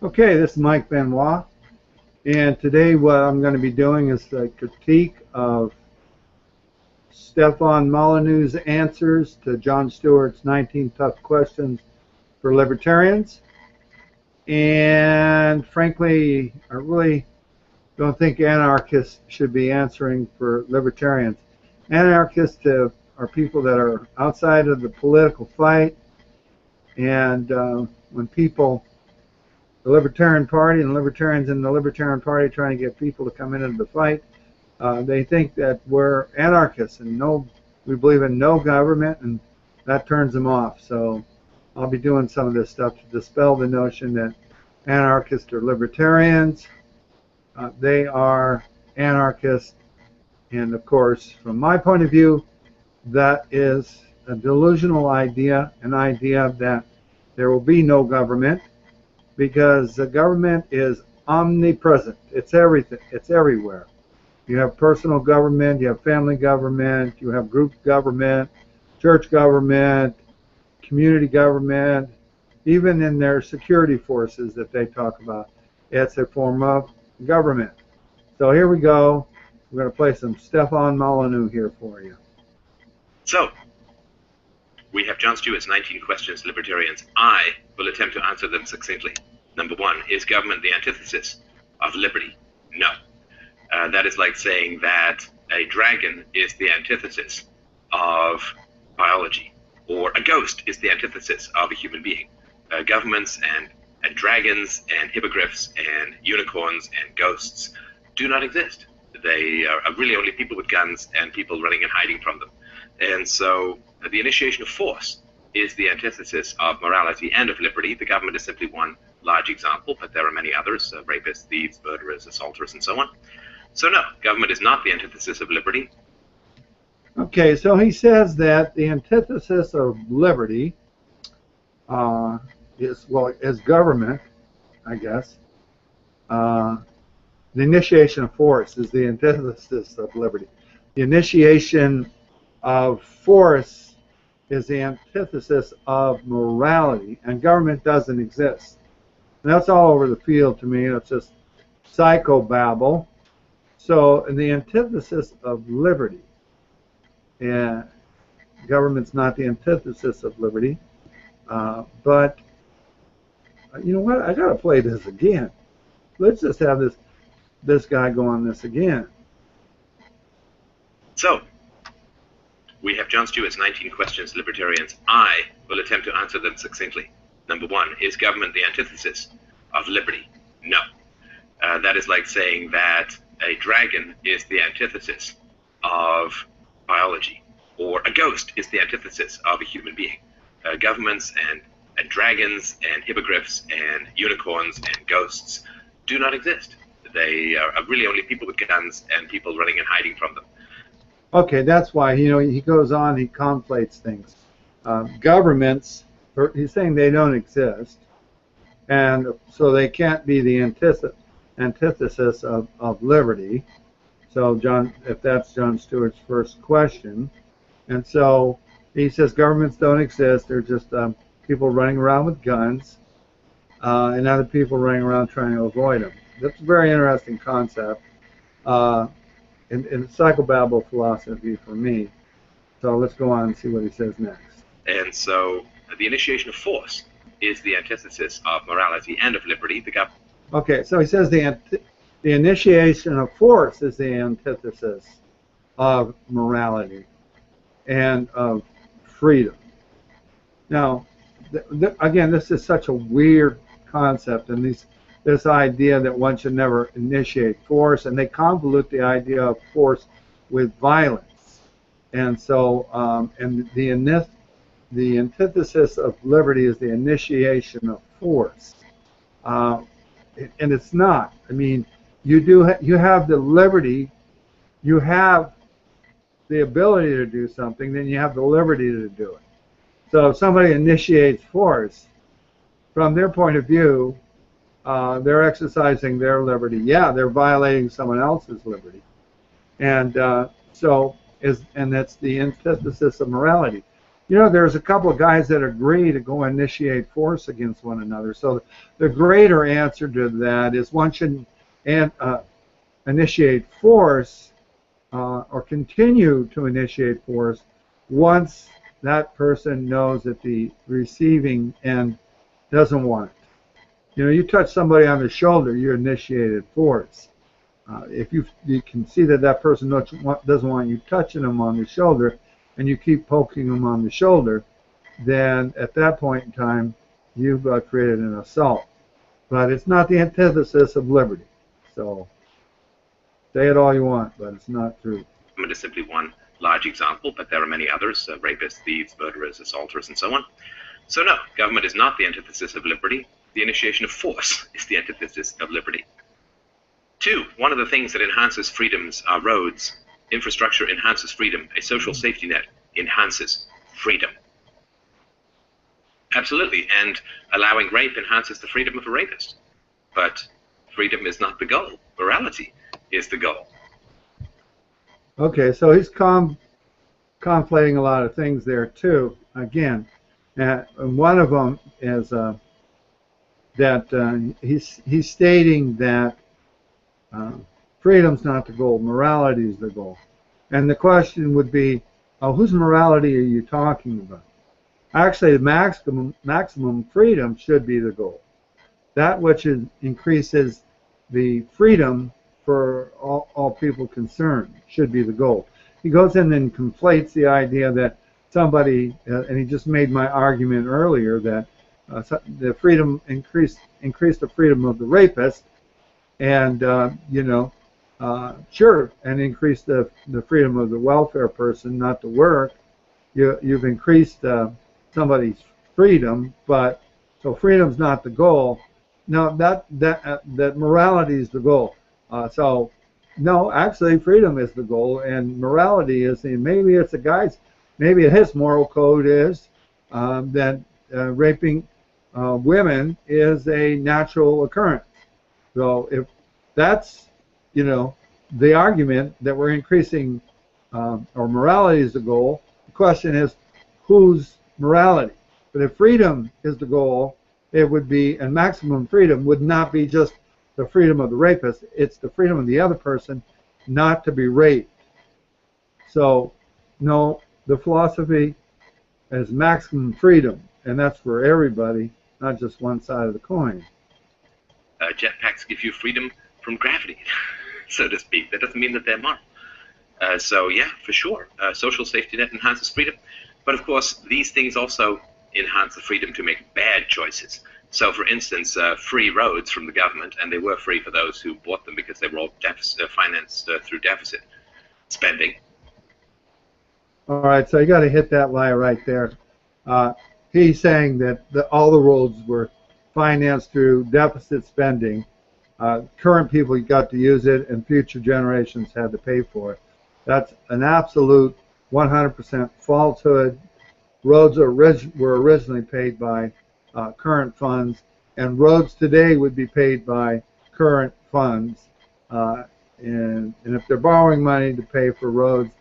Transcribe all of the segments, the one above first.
Okay, this is Mike Benoit, and today what I'm going to be doing is a critique of Stefan Molyneux's answers to Jon Stewart's 19 Tough Questions for Libertarians. And frankly, I really don't think anarchists should be answering for libertarians. Anarchists are people that are outside of the political fight, and when people, the Libertarian Party and libertarians in the Libertarian Party trying to get people to come into the fight, they think that we're anarchists and we believe in no government, and that turns them off. So I'll be doing some of this stuff to dispel the notion that anarchists are libertarians. They are anarchists, and of course, from my point of view, that is a delusional idea, an idea that there will be no government, because the government is omnipresent. It's everything. It's everywhere. You have personal government, you have family government, you have group government, church government, community government, even in their security forces that they talk about. It's a form of government. So here we go. We're going to play some Stefan Molyneux here for you. So, we have Jon Stewart's 19 questions, libertarians. I will attempt to answer them succinctly. Number one, is government the antithesis of liberty? No. That is like saying that a dragon is the antithesis of biology, or a ghost is the antithesis of a human being. Governments and dragons and hippogriffs and unicorns and ghosts do not exist. They are really only people with guns and people running and hiding from them. And so the initiation of force is the antithesis of morality and of liberty. The government is simply one large example, but there are many others, rapists, thieves, murderers, assaulters, and so on. So no, government is not the antithesis of liberty. Okay, so he says that the antithesis of liberty is government, I guess. The initiation of force is the antithesis of liberty. The initiation of force is the antithesis of morality, and government doesn't exist. And that's all over the field to me. It's just psychobabble. So, in the antithesis of liberty, and government's not the antithesis of liberty, but you know what? I gotta play this again. Let's just have this guy go on this again. So, we have Jon Stewart's 19 questions, libertarians. I will attempt to answer them succinctly. Number one, is government the antithesis of liberty? No. That is like saying that a dragon is the antithesis of biology, or a ghost is the antithesis of a human being. Governments and dragons and hippogriffs and unicorns and ghosts do not exist. They are really only people with guns and people running and hiding from them. Okay, that's why, you know, he goes on, he conflates things. Governments, he's saying they don't exist, and so they can't be the antithesis of liberty. So, if that's Jon Stewart's first question. And so he says governments don't exist, they're just people running around with guns, and other people running around trying to avoid them. That's a very interesting concept. In psychobabble philosophy for me. So let's go on and see what he says next. And so the initiation of force is the antithesis of morality and of liberty. Okay, so he says the initiation of force is the antithesis of morality and of freedom. Now, again, this is such a weird concept, and this idea that one should never initiate force, and they convolute the idea of force with violence. And so, and the antithesis of liberty is the initiation of force, and it's not. I mean, you have the liberty, you have the ability to do something, then you have the liberty to do it. So if somebody initiates force, from their point of view, they're exercising their liberty. Yeah, they're violating someone else's liberty, and that's the antithesis of morality. You know, there's a couple of guys that agree to go initiate force against one another. So the greater answer to that is one shouldn't initiate force or continue to initiate force once that person knows that the receiving end doesn't want it. You know, you touch somebody on the shoulder, you initiated force. If you can see that that person doesn't want you touching them on the shoulder, and you keep poking them on the shoulder, then at that point in time, you've created an assault. But it's not the antithesis of liberty. So say it all you want, but it's not true. It is simply one large example, but there are many others, rapists, thieves, murderers, assaulters, and so on. So no, government is not the antithesis of liberty. The initiation of force is the antithesis of liberty. 2, one of the things that enhances freedoms are roads. Infrastructure enhances freedom. A social safety net enhances freedom. Absolutely, and allowing rape enhances the freedom of a rapist. But freedom is not the goal. Morality is the goal. Okay, so he's conflating a lot of things there too. Again, and one of them is that he's stating that freedom's not the goal, morality is the goal. And the question would be, whose morality are you talking about? Actually, the maximum freedom should be the goal. That which increases the freedom for all people concerned should be the goal. He goes in and conflates the idea that somebody, and he just made my argument earlier, that the freedom increased the freedom of the rapist, and sure, and increase the freedom of the welfare person not to work. You've increased somebody's freedom, but so freedom's not the goal. No, that morality is the goal. So no, actually, freedom is the goal, and morality is maybe it's a guy's, maybe his moral code is that raping women is a natural occurrence. So if that's, the argument that we're increasing or morality is the goal, the question is whose morality? But if freedom is the goal, it would be, and maximum freedom would not be just the freedom of the rapist, it's the freedom of the other person not to be raped. So no, the philosophy is maximum freedom, and that's for everybody, not just one side of the coin. Jetpacks give you freedom from gravity, so to speak. That doesn't mean that they're moral. So yeah, for sure, social safety net enhances freedom. But of course, these things also enhance the freedom to make bad choices. So for instance, free roads from the government, and they were free for those who bought them because they were all financed through deficit spending. All right, so you got to hit that lie right there. He's saying that all the roads were financed through deficit spending. Current people got to use it, and future generations had to pay for it. That's an absolute 100% falsehood. Roads were originally paid by current funds, and roads today would be paid by current funds. And if they're borrowing money to pay for roads,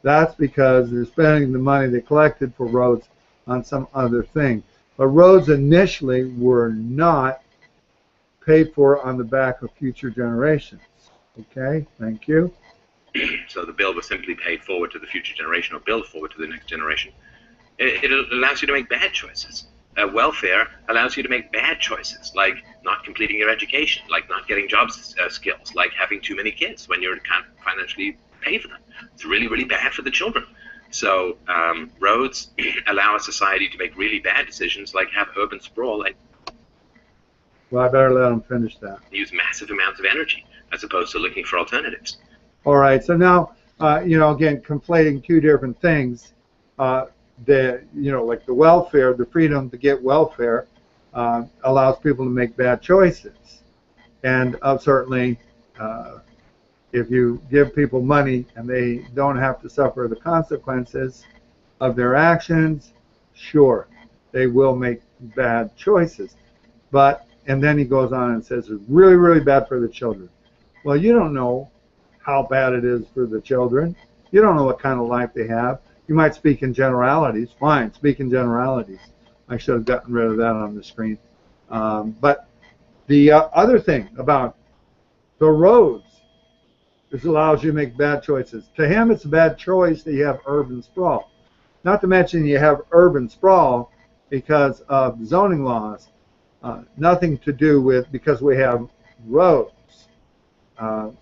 that's because they're spending the money they collected for roads on some other thing. But roads initially were not paid for on the back of future generations. Okay, thank you. So the bill was simply paid forward to the future generation, or billed forward to the next generation. It allows you to make bad choices. Welfare allows you to make bad choices, like not completing your education, like not getting job skills, like having too many kids when you can't financially pay for them. It's really, really bad for the children. So roads allow a society to make really bad decisions, like have urban sprawl and Well, I better let him finish that. use massive amounts of energy as opposed to looking for alternatives. All right, so now, again, conflating two different things. Like the welfare, the freedom to get welfare allows people to make bad choices. And certainly, if you give people money and they don't have to suffer the consequences of their actions, sure, they will make bad choices. And then he goes on and says it's really, really bad for the children. Well, you don't know how bad it is for the children. You don't know what kind of life they have. you might speak in generalities. Fine, speak in generalities. I should have gotten rid of that on the screen. But the other thing about the roads is it allows you to make bad choices. To him, it's a bad choice that you have urban sprawl. Not to mention you have urban sprawl because of zoning laws. Nothing to do with because we have roads. And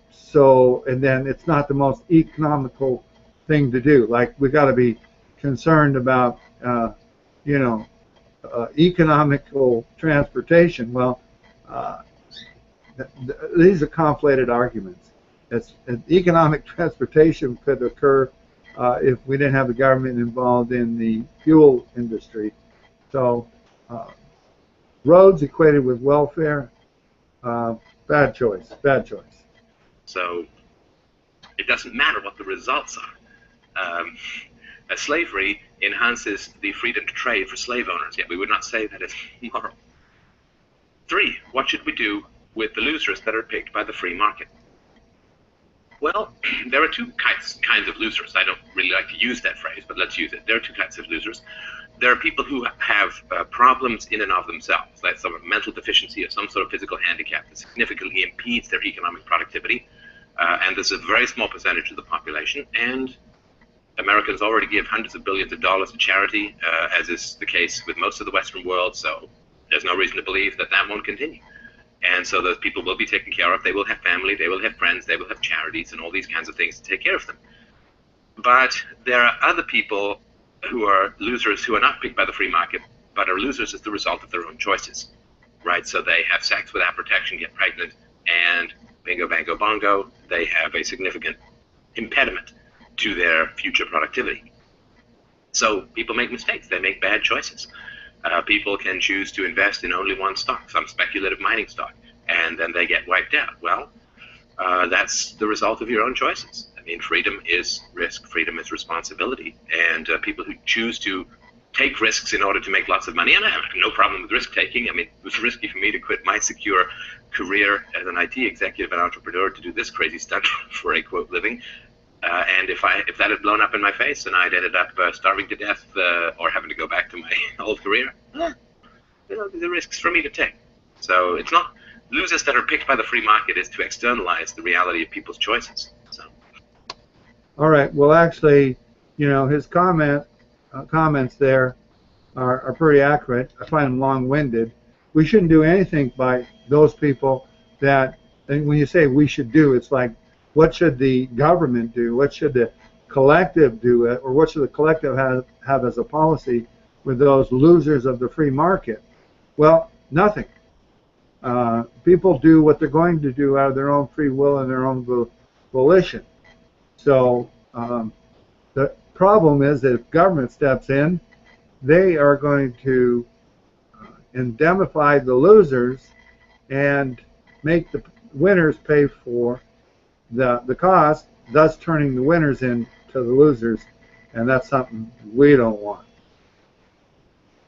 then it's not the most economical thing to do. Like, we got to be concerned about, economical transportation. Well, these are conflated arguments. Economic transportation could occur if we didn't have the government involved in the fuel industry. So, roads equated with welfare, bad choice, bad choice. So it doesn't matter what the results are. Slavery enhances the freedom to trade for slave owners, yet we would not say that it's moral. 3, what should we do with the losers that are picked by the free market? Well, there are two kinds of losers. I don't really like to use that phrase, but let's use it. There are two kinds of losers. There are people who have problems in and of themselves, like some mental deficiency or some sort of physical handicap that significantly impedes their economic productivity. And there's a very small percentage of the population. And Americans already give hundreds of billions of dollars to charity, as is the case with most of the Western world. So there's no reason to believe that that won't continue. And so those people will be taken care of. They will have family, they will have friends, they will have charities and all these kinds of things to take care of them. But there are other people who are losers who are not picked by the free market, but are losers as the result of their own choices, right? So they have sex without protection, get pregnant, and bingo, bango, bongo, they have a significant impediment to their future productivity. So people make mistakes. They make bad choices. People can choose to invest in only one stock, some speculative mining stock, and then they get wiped out. Well, that's the result of your own choices. I mean, freedom is risk, freedom is responsibility, and people who choose to take risks in order to make lots of money, and I have no problem with risk-taking. I mean, it was risky for me to quit my secure career as an IT executive and entrepreneur to do this crazy stunt for a, quote, living. And if that had blown up in my face and I'd ended up starving to death or having to go back to my old career, the risks for me to take. So it's not losers that are picked by the free market is to externalize the reality of people's choices. So. All right. Well, actually, his comments there are pretty accurate. I find them long-winded. We shouldn't do anything by those people that, and when you say we should do, it's like, what should the government do? What should the collective do? Or what should the collective have as a policy with those losers of the free market? Well, nothing. People do what they're going to do out of their own free will and their own volition. So the problem is that if government steps in, they are going to indemnify the losers and make the winners pay for the cost, thus turning the winners into the losers, and that's something we don't want.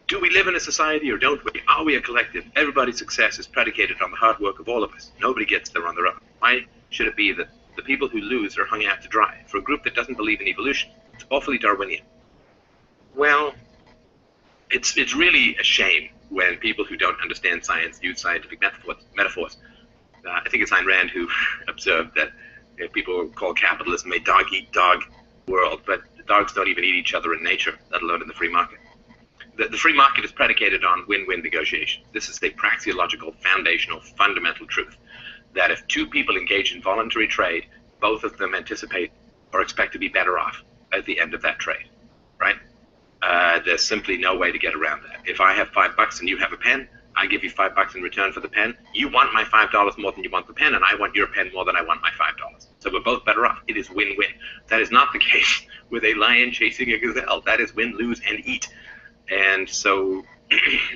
Do we live in a society or don't we? Are we a collective? Everybody's success is predicated on the hard work of all of us. Nobody gets there on their own. Why should it be that the people who lose are hung out to dry? For a group that doesn't believe in evolution, it's awfully Darwinian. Well, it's really a shame when people who don't understand science use scientific metaphors. I think it's Ayn Rand who observed that people call capitalism a dog-eat-dog world, but dogs don't even eat each other in nature, let alone in the free market. The free market is predicated on win-win negotiations. This is a praxeological, foundational, fundamental truth, that if two people engage in voluntary trade, both of them anticipate or expect to be better off at the end of that trade, right? There's simply no way to get around that. If I have $5 and you have a pen, I give you $5 in return for the pen. You want my $5 more than you want the pen, and I want your pen more than I want my $5. So we're both better off. It is win-win. That is not the case with a lion chasing a gazelle. That is win, lose, and eat. And so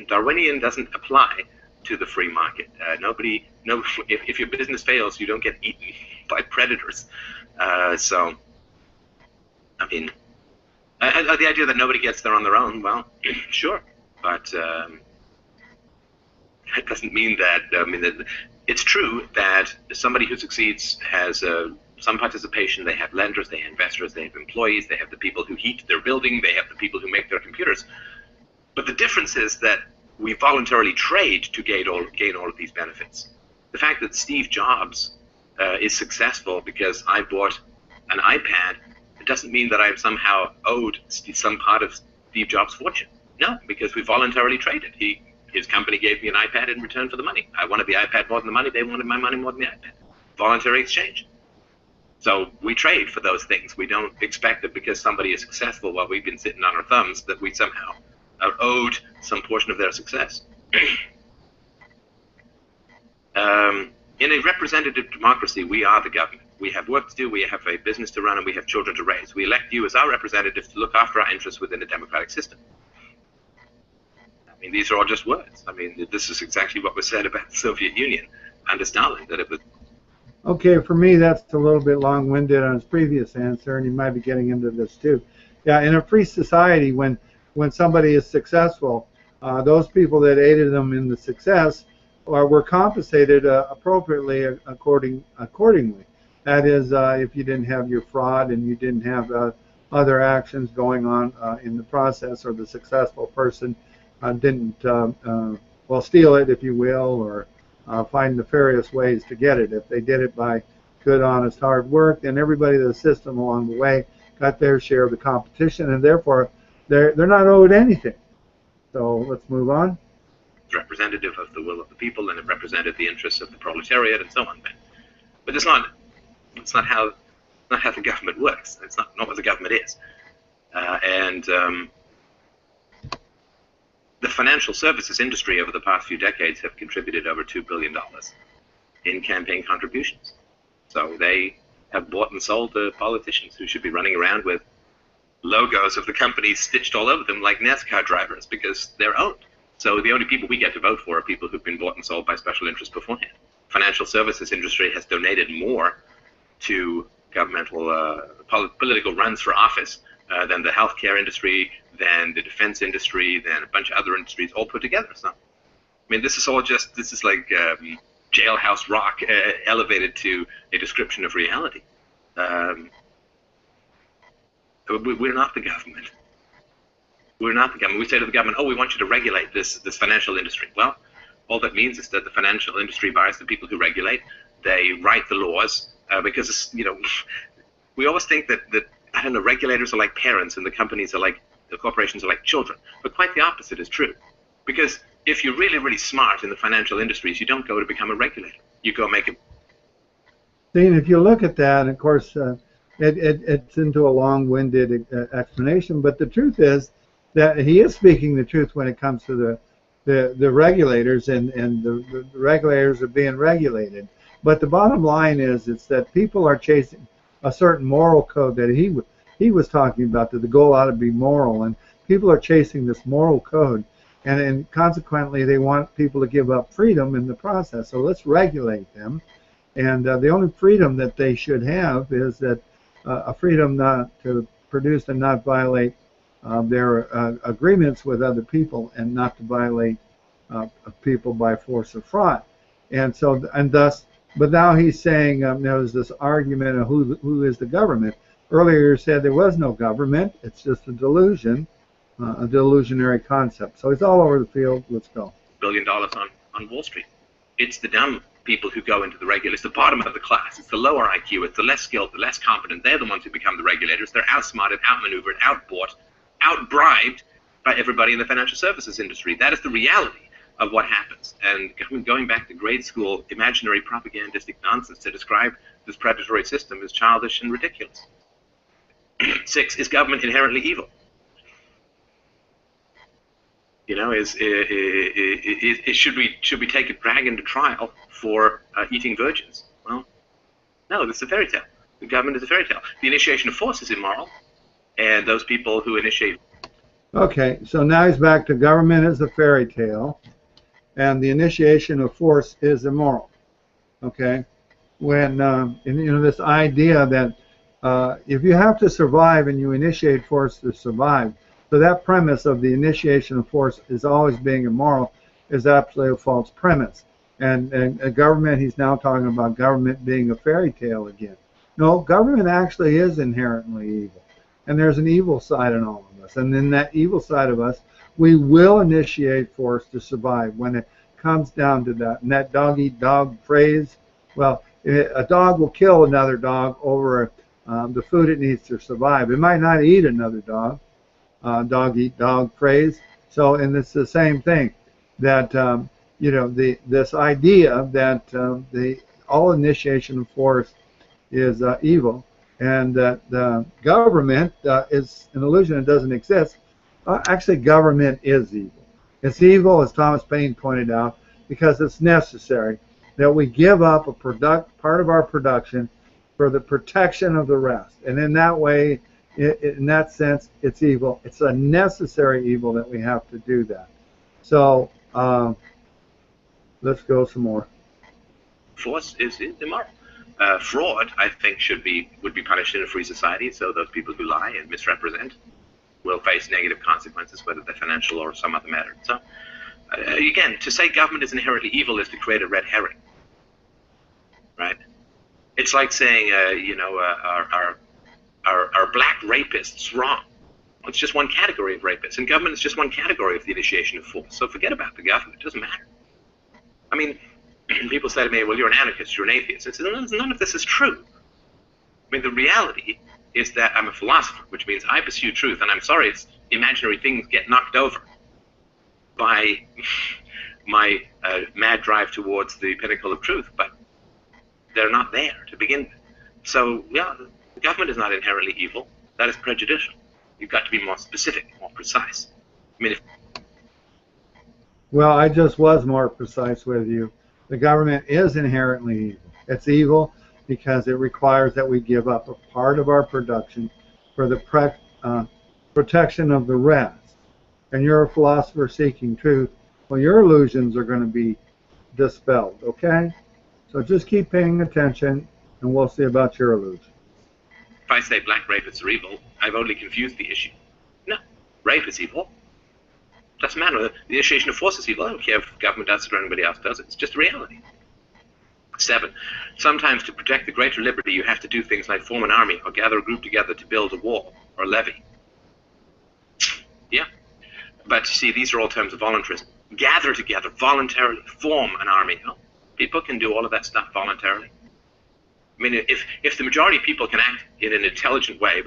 Darwinian doesn't apply to the free market. If your business fails, you don't get eaten by predators. So, I mean, the idea that nobody gets there on their own, well, sure, but that doesn't mean that. It's true that somebody who succeeds has some participation. They have lenders, they have investors, they have employees, they have the people who heat their building, they have the people who make their computers. But the difference is that we voluntarily trade to gain all of these benefits. The fact that Steve Jobs is successful because I bought an iPad, it doesn't mean that I'm somehow owed some part of Steve Jobs' fortune. No, because we voluntarily traded. His company gave me an iPad in return for the money. I wanted the iPad more than the money. They wanted my money more than the iPad. Voluntary exchange. So we trade for those things. We don't expect that because somebody is successful while we've been sitting on our thumbs that we somehow are owed some portion of their success. In a representative democracy, we are the government. We have work to do, we have a business to run, and we have children to raise. We elect you as our representatives to look after our interests within a democratic system. I mean, these are all just words. I mean, this is exactly what was said about the Soviet Union under Stalin, that it was... Okay, for me, that's a little bit long-winded on his previous answer, and you might be getting into this too. Yeah, in a free society, when somebody is successful, those people that aided them in the success were compensated appropriately accordingly. That is, if you didn't have your fraud and you didn't have other actions going on in the process, or the successful person didn't, well, steal it, if you will, or find nefarious ways to get it. If they did it by good, honest, hard work, then everybody in the system along the way got their share of the competition, and therefore they're not owed anything. So let's move on. Representative of the will of the people, and it represented the interests of the proletariat and so on. But it's not how the government works. It's not what the government is. The financial services industry over the past few decades have contributed over $2 billion in campaign contributions. So they have bought and sold to politicians who should be running around with logos of the companies stitched all over them like NASCAR drivers, because they're owned. So the only people we get to vote for are people who've been bought and sold by special interests beforehand. Financial services industry has donated more to governmental political runs for office than the healthcare industry, than the defense industry, than a bunch of other industries all put together. So, I mean, this is like jailhouse rock elevated to a description of reality. We're not the government. We're not the government. We say to the government, oh, we want you to regulate this financial industry. Well, all that means is that the financial industry buys the people who regulate. They write the laws because, you know, we always think that I don't know, regulators are like parents and the corporations are like children. But quite the opposite is true. Because if you're really, really smart in the financial industries, you don't go to become a regulator. You go make it. See, and if you look at that, of course, it's into a long-winded explanation, but the truth is that he is speaking the truth when it comes to the regulators, and the regulators are being regulated. But the bottom line is that people are chasing a certain moral code that he was talking about, that the goal ought to be moral, and people are chasing this moral code, and consequently they want people to give up freedom in the process. So let's regulate them, and the only freedom that they should have is that a freedom not to produce and not violate their agreements with other people, and not to violate people by force or fraud. And so, and thus, but now he's saying there's this argument of who is the government. Earlier you said there was no government. It's just a delusion, a delusionary concept. So it's all over the field. Let's go. $1 billion on Wall Street. It's the dumb people who go into the regulators, the bottom of the class. It's the lower IQ. It's the less skilled, the less competent. They're the ones who become the regulators. They're outsmarted, outmaneuvered, outbought, outbribed by everybody in the financial services industry. That is the reality of what happens. And going back to grade school imaginary propagandistic nonsense to describe this predatory system is childish and ridiculous. 6, is government inherently evil? You know, should we take a dragon to trial for eating virgins? Well, no, this is a fairy tale. The government is a fairy tale. The initiation of force is immoral, and those people who initiate. Okay, so now he's back to government is a fairy tale, and the initiation of force is immoral. Okay, when you know, this idea that if you have to survive and you initiate force to survive, so that premise of the initiation of force is always being immoral is absolutely a false premise. And a government, he's now talking about government being a fairy tale again. No, government actually is inherently evil. And there's an evil side in all of us. And in that evil side of us, we will initiate force to survive when it comes down to that. And that dog-eat-dog phrase, well, a dog will kill another dog over the food it needs to survive. It might not eat another dog, dog-eat-dog phrase. So, and it's the same thing, that, this idea that all initiation of force is evil, and that the government is an illusion and doesn't exist. Actually, government is evil. It's evil, as Thomas Paine pointed out, because it's necessary that we give up a part of our production for the protection of the rest. And in that way, in that sense, it's evil. It's a necessary evil that we have to do that. So let's go some more. Force is immoral. Fraud, I think, would be punished in a free society. So those people who lie and misrepresent will face negative consequences, whether they're financial or some other matter. So again, to say government is inherently evil is to create a red herring, right? It's like saying, are black rapists wrong? Well, it's just one category of rapists, and government is just one category of the initiation of force. So forget about the government; it doesn't matter. I mean, people say to me, well, you're an anarchist, you're an atheist. I say, none of this is true. I mean, the reality is that I'm a philosopher, which means I pursue truth, and I'm sorry if imaginary things get knocked over by my mad drive towards the pinnacle of truth, but they're not there to begin with. So, yeah, the government is not inherently evil. That is prejudicial. You've got to be more specific, more precise. I mean, Well, I just was more precise with you. The government is inherently evil. It's evil because it requires that we give up a part of our production for the protection of the rest. And you're a philosopher seeking truth. Well, your illusions are going to be dispelled, okay? So just keep paying attention, and we'll see about your illusion. if I say black rapists are evil, I've only confused the issue. No, rape is evil. Doesn't matter. The initiation of force is evil. I don't care if government does it or anybody else does it. It's just a reality. 7. Sometimes to protect the greater liberty, you have to do things like form an army or gather a group together to build a wall or a levy. Yeah. But see, these are all terms of voluntarism. Gather together voluntarily, form an army. No? People can do all of that stuff voluntarily. I mean, if the majority of people can act in an intelligent way.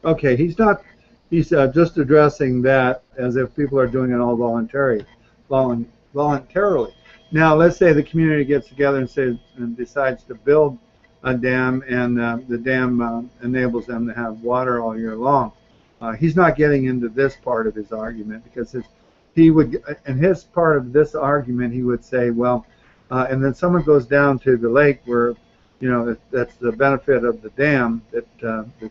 Okay, he's just addressing that as if people are doing it all voluntarily. Now, let's say the community gets together and decides to build a dam, and the dam enables them to have water all year long. He's not getting into this part of his argument, because in his part of this argument, he would say, well, and then someone goes down to the lake where, that's the benefit of the dam that the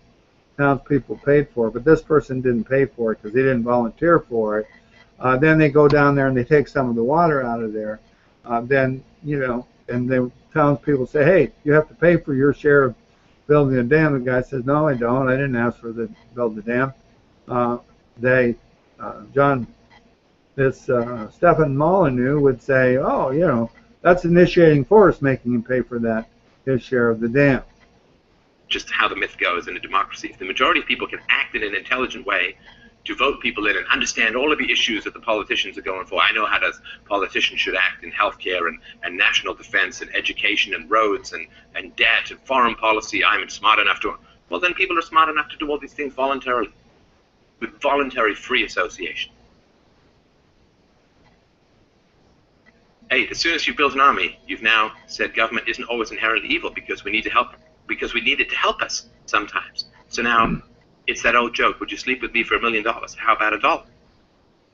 townspeople paid for, but this person didn't pay for it because he didn't volunteer for it. Then they go down there and they take some of the water out of there. Then, and the townspeople say, hey, you have to pay for your share of building a dam. The guy says, no, I don't. I didn't ask for build the dam. Stefan Molyneux would say, oh, that's initiating force, making him pay for that, his share of the dam. Just how the myth goes in a democracy. If the majority of people can act in an intelligent way to vote people in and understand all of the issues that the politicians are going for. I know how politicians should act in healthcare and national defense and education and roads and debt and foreign policy. I'm smart enough to. Well, then people are smart enough to do all these things voluntarily, with voluntary free association. 8. As soon as you build an army, you've now said government isn't always inherently evil because we need to help, because we need it to help us sometimes. So now. It's that old joke, would you sleep with me for $1 million? How about $1?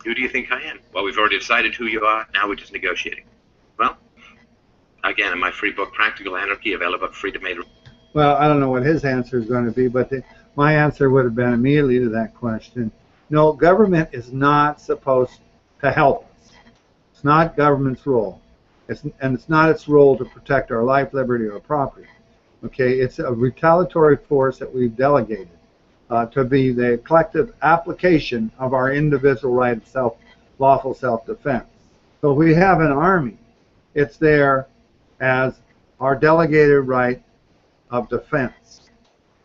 Who do you think I am? Well, we've already decided who you are, now we're just negotiating. Well, again, in my free book, Practical Anarchy, available at Free Domain. Well, I don't know what his answer is going to be, but my answer would have been immediately to that question. No, government is not supposed to help us. It's not government's role. And it's not its role to protect our life, liberty, or property. Okay, it's a retaliatory force that we've delegated. To be the collective application of our individual right of lawful self-defense. So we have an army. It's there as our delegated right of defense.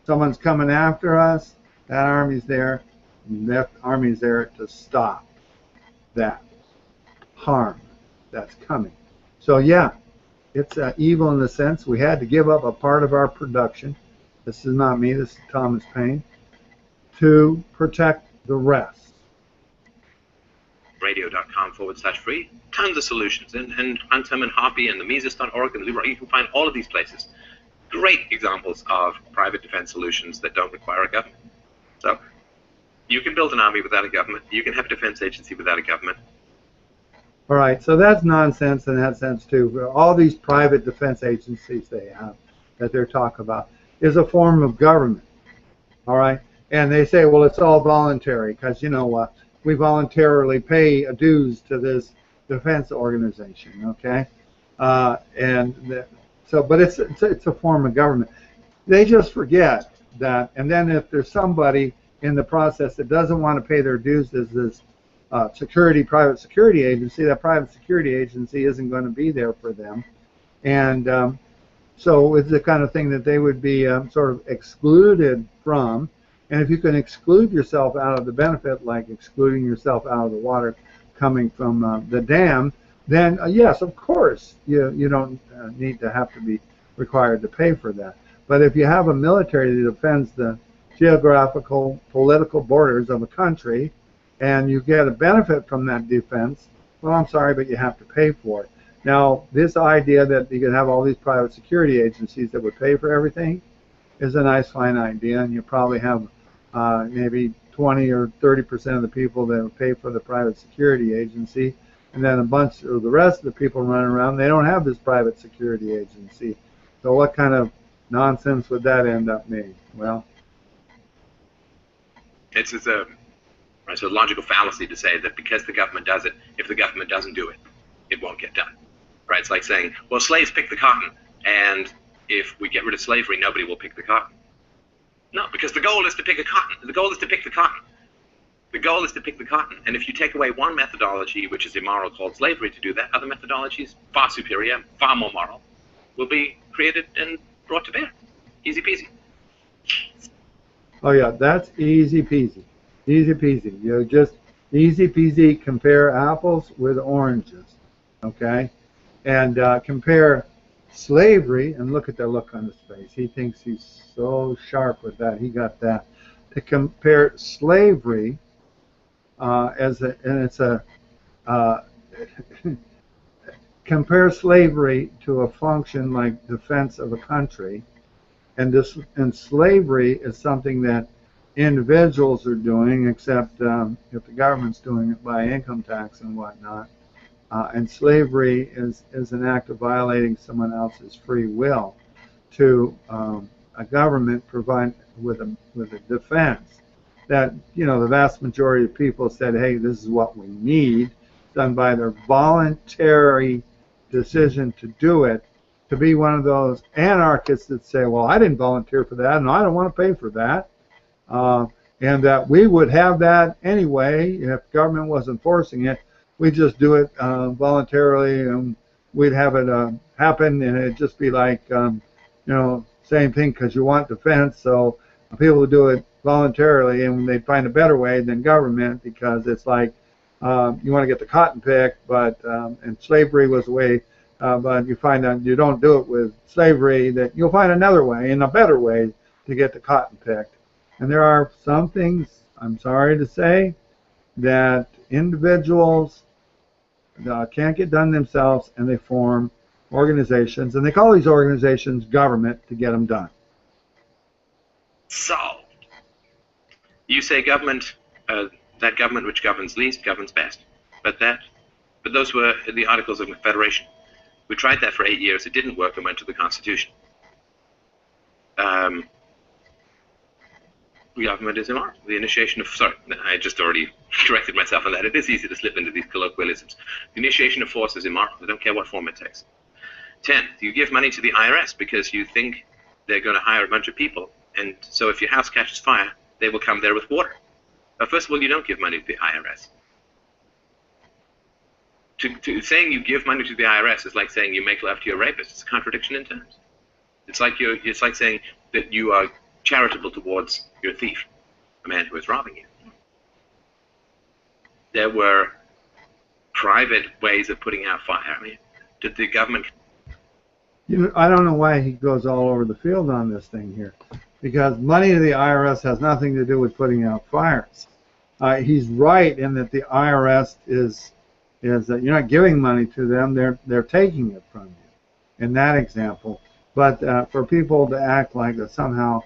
Someone's coming after us, that army's there, and that army's there to stop that harm that's coming. So yeah, it's evil in the sense we had to give up a part of our production. This is not me, this is Thomas Paine, to protect the rest. Radio.com/free. Tons of solutions. And Huntsman and Hoppy and the Mises.org and Libertarians, you can find all of these places. Great examples of private defense solutions that don't require a government. So you can build an army without a government. You can have a defense agency without a government. All right, so that's nonsense in that sense too. All these private defense agencies they have that they're talking about is a form of government. All right, and they say, well, it's all voluntary because you know what? We voluntarily pay a dues to this defense organization. Okay, but it's a form of government. They just forget that, and then if there's somebody in the process that doesn't want to pay their dues, there's this private security agency. That private security agency isn't going to be there for them, and so it's the kind of thing that they would be sort of excluded from. And if you can exclude yourself out of the benefit, like excluding yourself out of the water coming from the dam, then yes, of course, you don't need to have to be required to pay for that. But if you have a military that defends the geographical, political borders of a country, and you get a benefit from that defense, well, I'm sorry, but you have to pay for it. Now, this idea that you can have all these private security agencies that would pay for everything is a nice, fine idea, and you probably have maybe 20 or 30% of the people that would pay for the private security agency, and then a bunch of the rest of the people running around, they don't have this private security agency. So what kind of nonsense would that end up being? Well, it's a logical fallacy to say that because the government does it, if the government doesn't do it, it won't get done. Right? It's like saying, well, slaves pick the cotton, and if we get rid of slavery, nobody will pick the cotton. No, because the goal is to pick a cotton. The goal is to pick the cotton. The goal is to pick the cotton. And if you take away one methodology, which is immoral, called slavery, to do that, other methodologies, far superior, far more moral, will be created and brought to bear. Easy peasy. Oh yeah, that's easy peasy. Easy peasy. You just easy peasy compare apples with oranges, okay? And compare slavery, and look at the look on his face. He thinks he's so sharp with that. He got that. To compare slavery compare slavery to a function like defense of a country, and slavery is something that individuals are doing, except if the government's doing it by income tax and whatnot. And slavery is an act of violating someone else's free will to a government provide with a defense that, you know, the vast majority of people said, hey, this is what we need, done by their voluntary decision to do it, to be one of those anarchists that say, well, I didn't volunteer for that, and I don't want to pay for that, and that we would have that anyway if government wasn't forcing it. We'd just do it voluntarily, and we'd have it happen, and it'd just be like, you know, same thing, because you want defense, so people would do it voluntarily, and they'd find a better way than government, because it's like you want to get the cotton picked, but and slavery was a way, but you find out you don't do it with slavery, that you'll find another way and a better way to get the cotton picked. And there are some things, I'm sorry to say, that individuals can't get done themselves, and they form organizations, and they call these organizations government to get them done. Solved. You say government, that government which governs least governs best. But those were the Articles of Confederation. We tried that for 8 years. It didn't work and went to the Constitution. Government is immoral. The initiation of, sorry, I just already corrected myself on that. It is easy to slip into these colloquialisms. The initiation of force is immoral. I don't care what form it takes. 10, you give money to the IRS because you think they're going to hire a bunch of people, and so if your house catches fire, they will come there with water. First of all, you don't give money to the IRS. Saying you give money to the IRS is like saying you make love to your rapist. It's a contradiction in terms. It's like saying that you are charitable towards your thief, a man who is robbing you. There were private ways of putting out fire. I mean, did the government? I don't know why he goes all over the field on this thing here, because money to the IRS has nothing to do with putting out fires. He's right in that the IRS is that you're not giving money to them; they're taking it from you. In that example, but for people to act like that somehow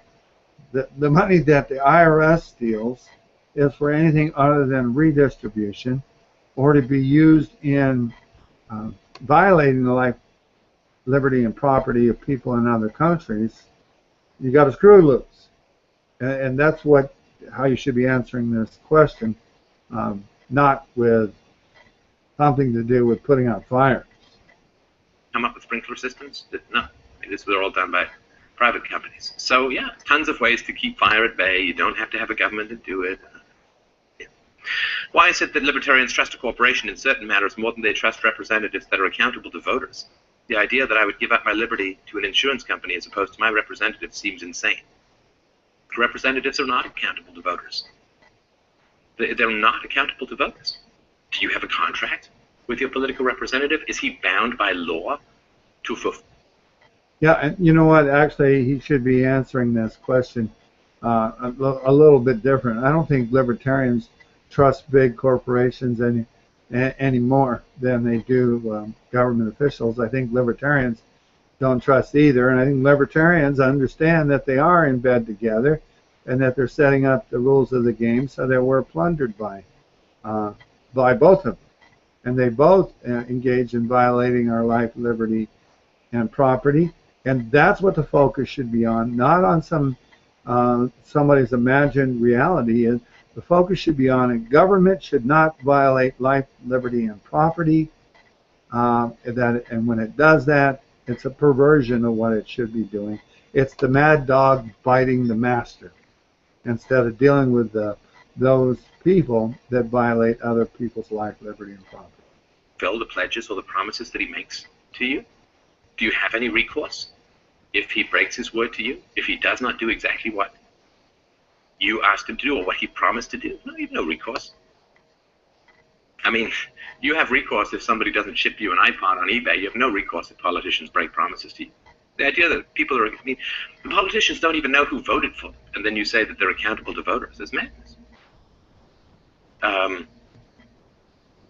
the money that the IRS steals is for anything other than redistribution, or to be used in violating the life, liberty, and property of people in other countries, you got to screw loose. And that's how you should be answering this question, not with something to do with putting out fires. Come up with sprinkler systems? No, this was all done by private companies. So yeah, tons of ways to keep fire at bay. You don't have to have a government to do it. Why is it that libertarians trust a corporation in certain matters more than they trust representatives that are accountable to voters? The idea that I would give up my liberty to an insurance company as opposed to my representative seems insane. Representatives are not accountable to voters. They're not accountable to voters. Do you have a contract with your political representative? Is he bound by law to fulfill? Yeah, and you know what? Actually, he should be answering this question a little bit different. I don't think libertarians trust big corporations any more than they do government officials. I think libertarians don't trust either, and I think libertarians understand that they are in bed together and that they're setting up the rules of the game so that we're plundered by both of them. And they both engage in violating our life, liberty, and property. And that's what the focus should be on, not on somebody's imagined reality. The focus should be on it. Government should not violate life, liberty, and property. And when it does that, it's a perversion of what it should be doing. It's the mad dog biting the master, instead of dealing with those people that violate other people's life, liberty, and property. Fulfill the pledges or the promises that he makes to you? Do you have any recourse if he breaks his word to you? If he does not do exactly what you asked him to do or what he promised to do? No, you have no recourse. I mean, you have recourse if somebody doesn't ship you an iPod on eBay. You have no recourse if politicians break promises to you. The idea that people are, I mean, the politicians don't even know who voted for them, and then you say that they're accountable to voters. It's madness.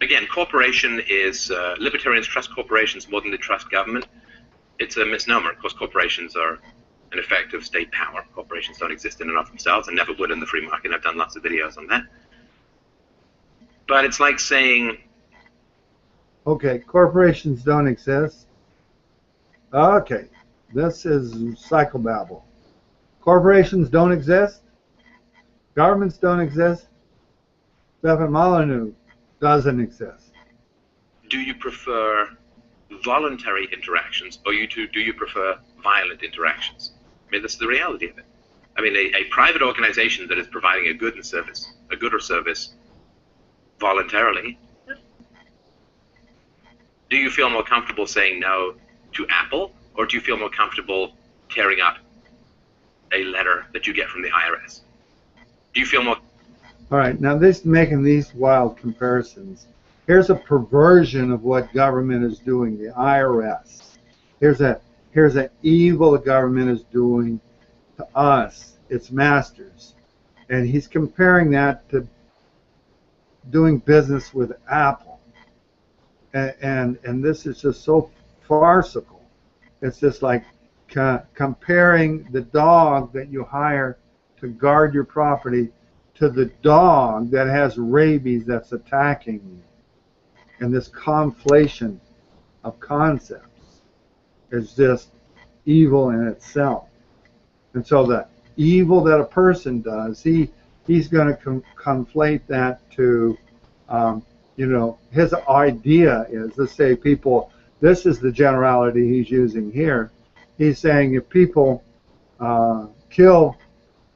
Again, corporation is, libertarians trust corporations more than they trust government. It's a misnomer. Of course, corporations are an effect of state power. Corporations don't exist in and of themselves and never would in the free market. I've done lots of videos on that. But it's like saying... Okay, corporations don't exist. Okay, this is psychobabble. Corporations don't exist. Governments don't exist. Stefan Molyneux doesn't exist. Do you prefer voluntary interactions, or do you prefer violent interactions? I mean, that's the reality of it. I mean, a private organization that is providing a good or service voluntarily. Do you feel more comfortable saying no to Apple, or do you feel more comfortable tearing up a letter that you get from the IRS? Do you feel more... All right, now making these wild comparisons. Here's a perversion of what government is doing, the IRS. Here's an evil the government is doing to us, its masters. And he's comparing that to doing business with Apple. And this is just so farcical. It's just like comparing the dog that you hire to guard your property to the dog that has rabies that's attacking you. And this conflation of concepts is just evil in itself. And so the evil that a person does, he's going to conflate that to, his idea is, let's say people, this is the generality he's using here. He's saying if people kill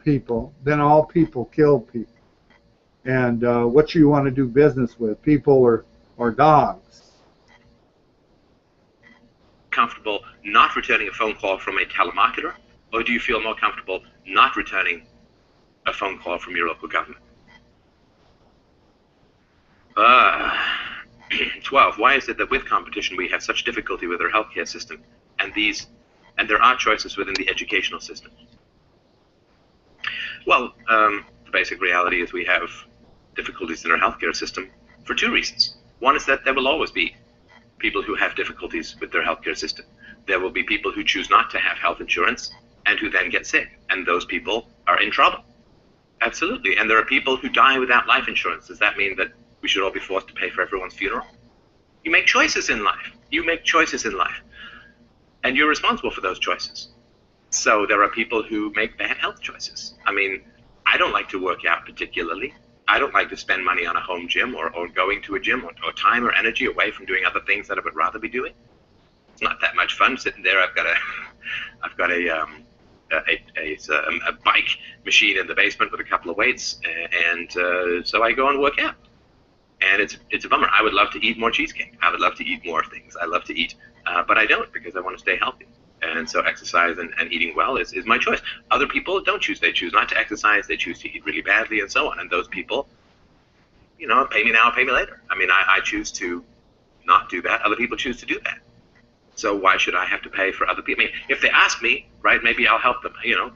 people, then all people kill people. And what you want to do business with, people or dogs. comfortable not returning a phone call from a telemarketer, or do you feel more comfortable not returning a phone call from your local government? 12. Why is it that with competition we have such difficulty with our healthcare system, and there are choices within the educational system? Well, the basic reality is we have difficulties in our healthcare system for two reasons. One is that there will always be people who have difficulties with their healthcare system. There will be people who choose not to have health insurance and who then get sick, and those people are in trouble. Absolutely. And there are people who die without life insurance. Does that mean that we should all be forced to pay for everyone's funeral? You make choices in life. You make choices in life. And you're responsible for those choices. So there are people who make bad health choices. I mean, I don't like to work out particularly. I don't like to spend money on a home gym or going to a gym or time or energy away from doing other things that I would rather be doing. It's not that much fun sitting there. I've got a bike machine in the basement with a couple of weights, and so I go and work out. And it's a bummer. I would love to eat more cheesecake. I would love to eat more things. I love to eat, but I don't, because I want to stay healthy. And so exercise and eating well is my choice. Other people don't choose. They choose not to exercise. They choose to eat really badly and so on. And those people, you know, pay me now, pay me later. I mean, I choose to not do that. Other people choose to do that. So why should I have to pay for other people? I mean, if they ask me, right, maybe I'll help them. You know,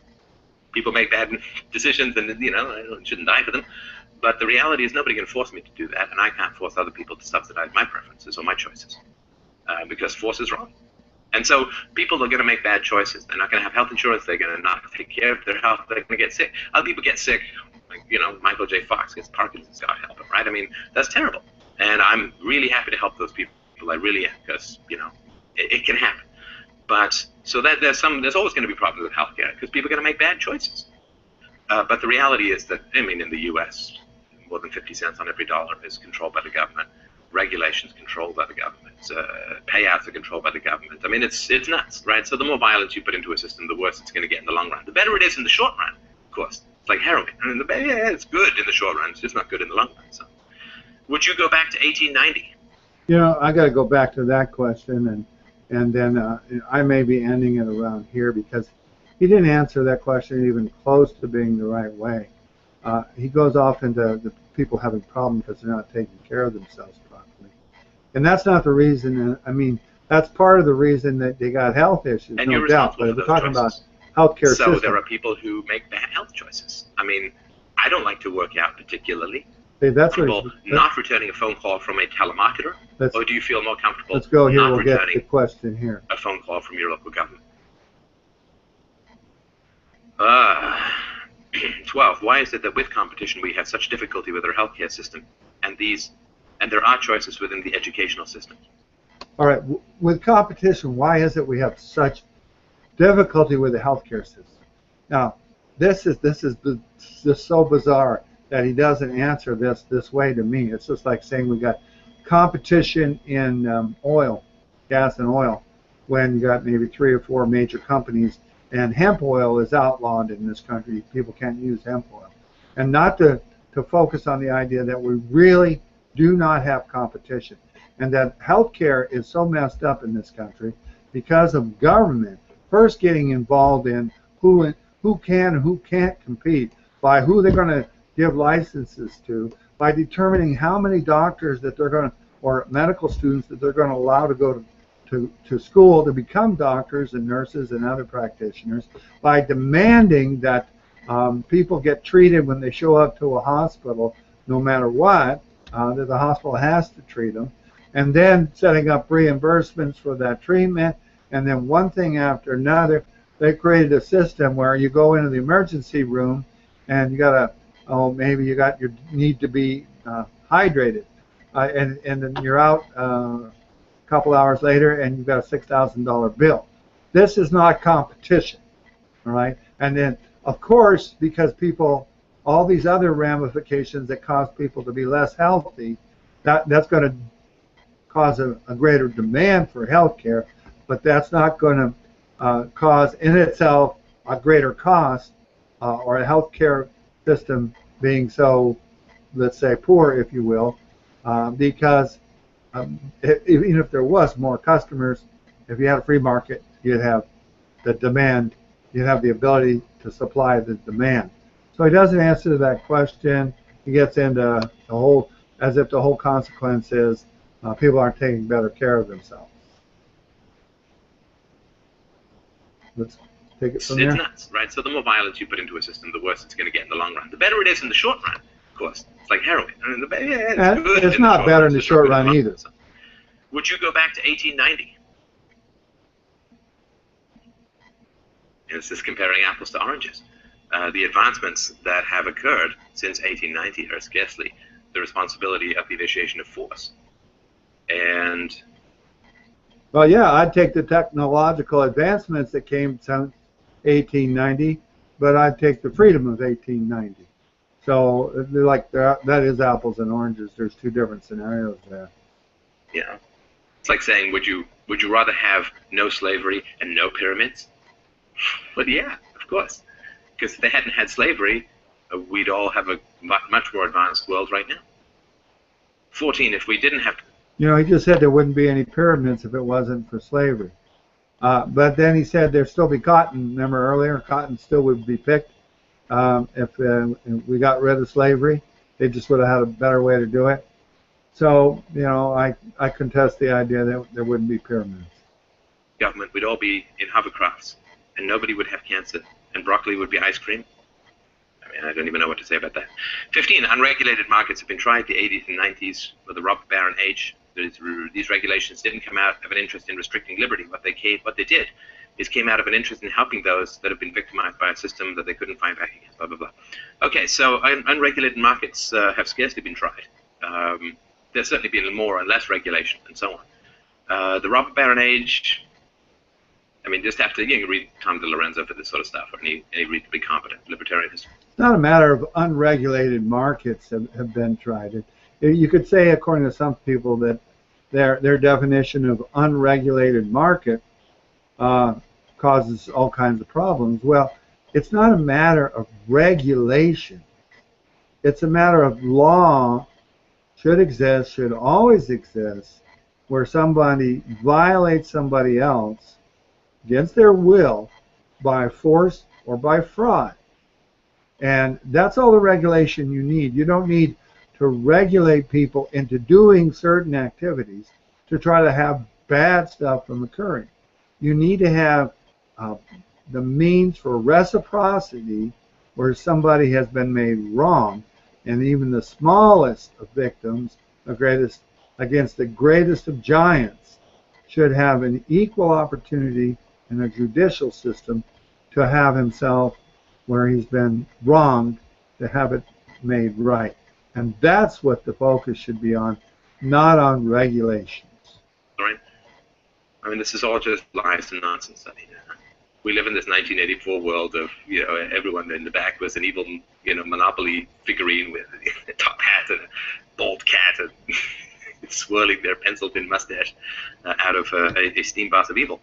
people make bad decisions, and, you know, I shouldn't die for them. But the reality is nobody can force me to do that, and I can't force other people to subsidize my preferences or my choices, because force is wrong. And so people are going to make bad choices. They're not going to have health insurance. They're going to not take care of their health. They're going to get sick. Other people get sick. Like, you know, Michael J. Fox gets Parkinson's. God help him, right? I mean, that's terrible. And I'm really happy to help those people. I really am, because, you know, it can happen. But so that there's always going to be problems with healthcare, because people are going to make bad choices. But the reality is that, I mean, in the U.S., more than 50 cents on every dollar is controlled by the government. Regulations controlled by the government. Payouts are controlled by the government. I mean, it's nuts, right? So the more violence you put into a system, the worse it's going to get in the long run. The better it is in the short run, of course. It's like heroin. I mean, yeah, it's good in the short run. It's just not good in the long run. So, would you go back to 1890? You know, I got to go back to that question, and then I may be ending it around here, because he didn't answer that question even close to being the right way. He goes off into the people having problems because they're not taking care of themselves properly. And that's not the reason. I mean, that's part of the reason that they got health issues, and no doubt. But we're talking about healthcare system. So there are people who make bad health choices. I mean, I don't like to work out particularly. Hey, that's not returning a phone call from a telemarketer, or do you feel more comfortable? Let's go here. Not we'll get returning the question here. A phone call from your local government. 12. Why is it that with competition we have such difficulty with our healthcare system, and there are choices within the educational system? All right. With competition, why is it we have such difficulty with the healthcare system? Now, this is just so bizarre that he doesn't answer this way to me. It's just like saying we got competition in oil, gas and oil, when you got maybe 3 or 4 major companies. And hemp oil is outlawed in this country. People can't use hemp oil. And not to focus on the idea that we really do not have competition, and that healthcare is so messed up in this country because of government first getting involved in who can and who can't compete, by who they're going to give licenses to, by determining how many doctors that they're going to, or medical students that they're going to allow to go to school to become doctors and nurses and other practitioners, by demanding that people get treated when they show up to a hospital, no matter what, that the hospital has to treat them, and then setting up reimbursements for that treatment, and then one thing after another. They created a system where you go into the emergency room and you got to, maybe you need to be hydrated, and then you're out couple hours later and you've got a $6,000 bill. This is not competition, all right? And then, of course, because people, all these other ramifications that cause people to be less healthy, that's going to cause a greater demand for health care, but that's not going to cause in itself a greater cost or a health care system being so, let's say, poor, if you will, because even if there was more customers, If you had a free market, you'd have the demand, you'd have the ability to supply the demand. So he doesn't answer that question. He gets into the whole, as if the whole consequence is people aren't taking better care of themselves. Let's take it from there. It's nuts, right? So the more violence you put into a system, the worse it's going to get in the long run. The better it is in the short run, of course. It's like heroin. I mean, it's not better in the short run either. So, would you go back to 1890? And it's just comparing apples to oranges. The advancements that have occurred since 1890 are scarcely the responsibility of the initiation of force. And well, yeah, I'd take the technological advancements that came since 1890, but I'd take the freedom of 1890. So, like, that is apples and oranges. There's two different scenarios there. Yeah, it's like saying, would you rather have no slavery and no pyramids? Well, yeah, of course. Because if they hadn't had slavery, we'd all have a much more advanced world right now. 14, if we didn't have... You know, he just said there wouldn't be any pyramids if it wasn't for slavery. But then he said there'd still be cotton. Remember earlier, cotton still would be picked if we got rid of slavery. They just would have had a better way to do it. So, you know, I contest the idea that there wouldn't be pyramids. Government, we'd all be in hovercrafts, and nobody would have cancer, and broccoli would be ice cream. I mean, I don't even know what to say about that. 15, unregulated markets have been tried. The 80s and 90s were the robber baron age. These regulations didn't come out of an interest in restricting liberty. What they did is came out of an interest in helping those that have been victimized by a system that they couldn't fight back against, blah, blah, blah. Okay, so unregulated markets have scarcely been tried. There's certainly been more and less regulation and so on. The robber baron age, I mean, just after you read Tom DeLorenzo for this sort of stuff, or any reasonably competent libertarian history. It's not a matter of unregulated markets have been tried. You could say, according to some people, that their definition of unregulated market causes all kinds of problems. Well, it's not a matter of regulation. It's a matter of law should exist, should always exist, where somebody violates somebody else against their will by force or by fraud. And that's all the regulation you need. You don't need to regulate people into doing certain activities to try to have bad stuff from occurring. You need to have the means for reciprocity where somebody has been made wrong, and even the smallest of victims against the greatest of giants should have an equal opportunity in a judicial system to have himself, where he's been wronged, to have it made right. And that's what the focus should be on, not on regulations. Right? I mean, this is all just lies and nonsense. I mean, we live in this 1984 world of, everyone in the back was an evil, Monopoly figurine with a top hat and a bald cat and swirling their pencil pin mustache out of a steam bath of evil.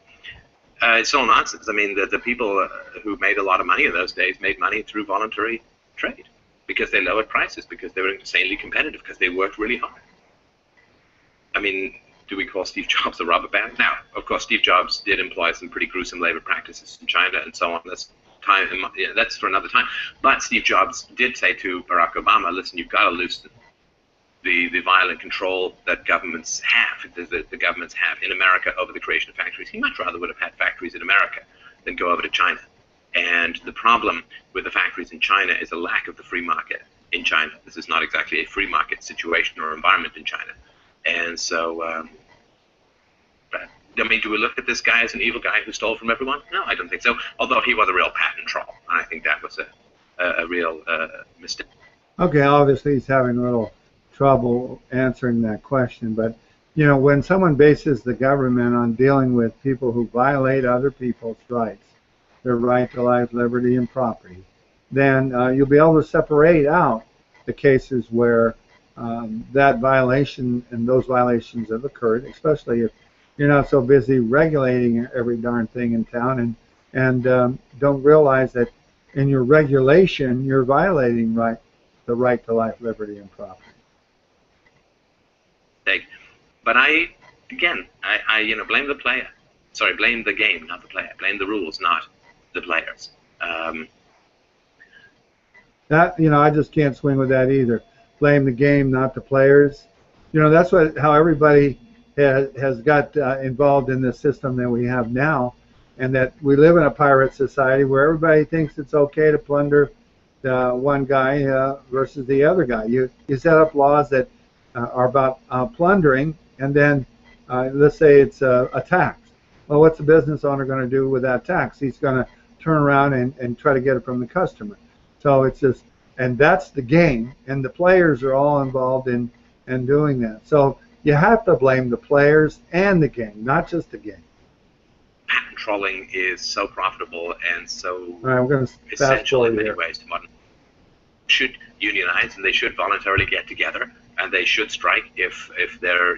It's all nonsense. I mean, the people who made a lot of money in those days made money through voluntary trade because they lowered prices, because they were insanely competitive, because they worked really hard. I mean, do we call Steve Jobs a robber baron? Now, of course, Steve Jobs did employ some pretty gruesome labor practices in China and so on. That's for another time. But Steve Jobs did say to Barack Obama, listen, you've got to loosen the violent control that governments have, the governments have in America over the creation of factories. He much rather would have had factories in America than go over to China. And the problem with the factories in China is a lack of the free market in China. This is not exactly a free market situation or environment in China. And so, I mean, do we look at this guy as an evil guy who stole from everyone? No, I don't think so. Although he was a real patent troll. And I think that was a real mistake. Okay, obviously he's having a little trouble answering that question. But, when someone bases the government on dealing with people who violate other people's rights, their right to life, liberty, and property, then you'll be able to separate out the cases where that violation and those violations have occurred, especially if you're not so busy regulating every darn thing in town and don't realize that in your regulation you're violating the right to life, liberty, and property. But I blame the player. Sorry, blame the game, not the player. Blame the rules, not the players. That, I just can't swing with that either. Blame the game, not the players. That's how everybody has got involved in the system that we have now, and that we live in a pirate society where everybody thinks it's okay to plunder one guy versus the other guy. You set up laws that are about plundering, and then let's say it's a tax. Well, what's the business owner going to do with that tax? He's going to turn around and try to get it from the customer. So it's just, and that's the game, and the players are all involved in doing that. So you have to blame the players and the game, not just the game. Patent trolling is so profitable and so all right, I'm going to essential in many ways to modern. Should unionize, and they should voluntarily get together, and they should strike if their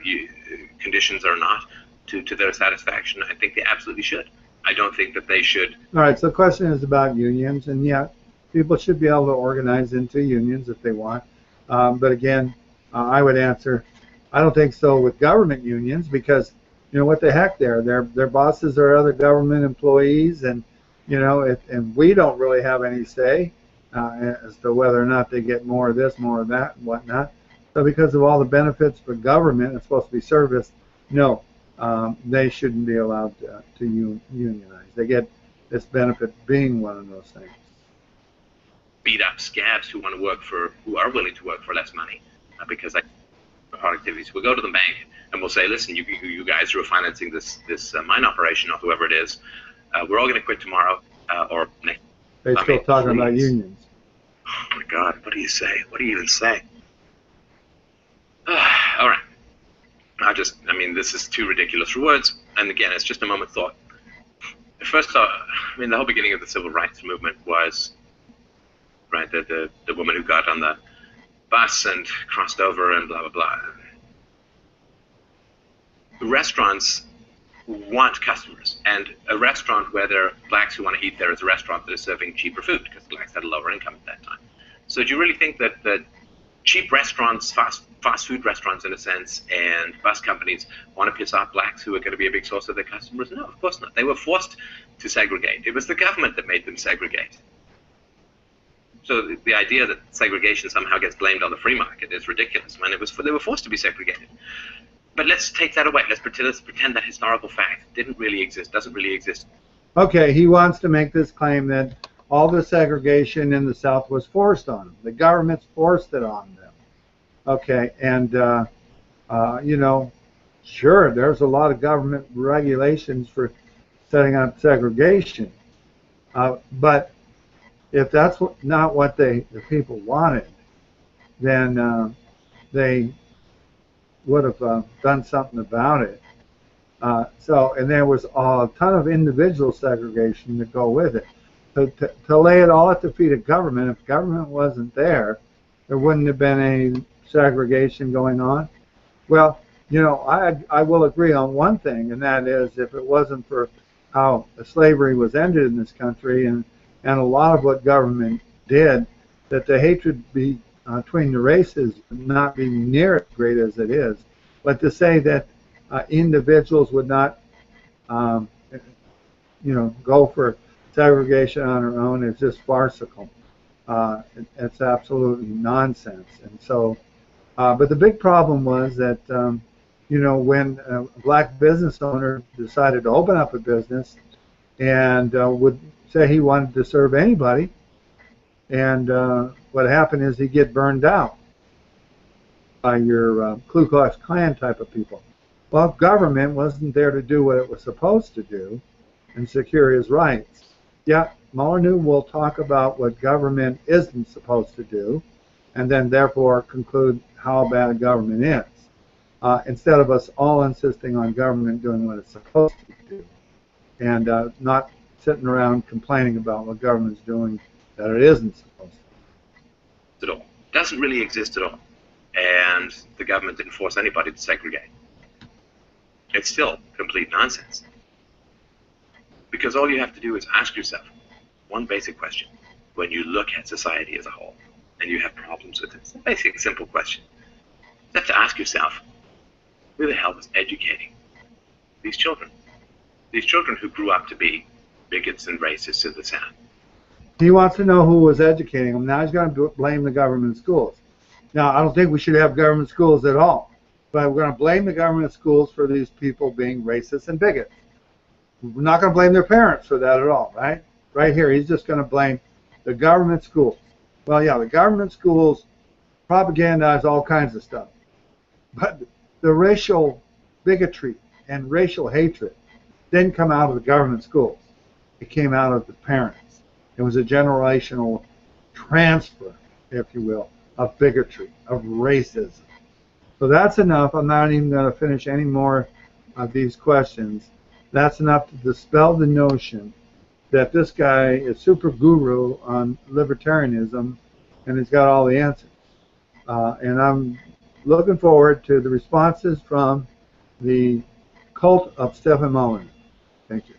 conditions are not to their satisfaction. I think they absolutely should. I don't think that they should. All right, so the question is about unions, and yeah, people should be able to organize into unions if they want. But again, I would answer, I don't think so with government unions, because what the heck, their bosses are other government employees, and and we don't really have any say as to whether or not they get more of this, more of that, and whatnot. So because of all the benefits for government, it's supposed to be service. No, they shouldn't be allowed to unionize. They get this benefit being one of those things. Beat up scabs who are willing to work for less money because productivity. So we'll go to the bank and we'll say, listen, you guys who are financing this mine operation or whoever it is, we're all going to quit tomorrow or next. They're still talking about unions. Oh my God, what do you say? What do you even say? All right. This is too ridiculous for words. And again, it's just a moment's thought. First, the whole beginning of the civil rights movement was, right, the woman who got on the bus and crossed over and blah, blah, blah. Restaurants want customers. And a restaurant where there are blacks who want to eat there is a restaurant that is serving cheaper food because blacks had a lower income at that time. So do you really think that cheap restaurants, fast food restaurants in a sense, and bus companies want to piss off blacks who are going to be a big source of their customers? No, of course not. They were forced to segregate. It was the government that made them segregate. So the idea that segregation somehow gets blamed on the free market is ridiculous. They were forced to be segregated. But let's take that away. Let's pretend that historical fact didn't really exist, doesn't really exist. Okay, he wants to make this claim that all the segregation in the South was forced on them. The government's forced it on them. Okay, and sure, there's a lot of government regulations for setting up segregation, but if that's not what the people wanted, then they would have done something about it. And there was a ton of individual segregation to go with it. So to lay it all at the feet of government, if government wasn't there wouldn't have been any segregation going on. Well, I will agree on one thing, and that is if it wasn't for how slavery was ended in this country and a lot of what government did, that the hatred between the races would not be near as great as it is. But to say that individuals would not, go for segregation on their own is just farcical. It's absolutely nonsense. And so, but the big problem was that, when a black business owner decided to open up a business and would say he wanted to serve anybody, and what happened is he'd get burned out by your Ku Klux Klan type of people. Well, government wasn't there to do what it was supposed to do and secure his rights. Yeah, Molyneux will talk about what government isn't supposed to do and then therefore conclude how bad government is, instead of us all insisting on government doing what it's supposed to do and not sitting around complaining about what government's doing that it isn't supposed to. At all. It doesn't really exist at all. And the government didn't force anybody to segregate. It's still complete nonsense. Because all you have to do is ask yourself one basic question when you look at society as a whole and you have problems with it. It's a basic, simple question. You have to ask yourself, who the hell was educating these children? these children who grew up to be bigots and racists in the South. He wants to know who was educating them. Now he's going to blame the government schools. Now, I don't think we should have government schools at all, but we're going to blame the government schools for these people being racist and bigots. We're not going to blame their parents for that at all, right? Right here, he's just going to blame the government schools. Well, yeah, the government schools propagandize all kinds of stuff, but the racial bigotry and racial hatred didn't come out of the government schools. It came out of the parents. It was a generational transfer, if you will, of bigotry, of racism. So that's enough. I'm not even going to finish any more of these questions. That's enough to dispel the notion that this guy is super guru on libertarianism and he's got all the answers. And I'm looking forward to the responses from the cult of Stefan Molyneux. Thank you.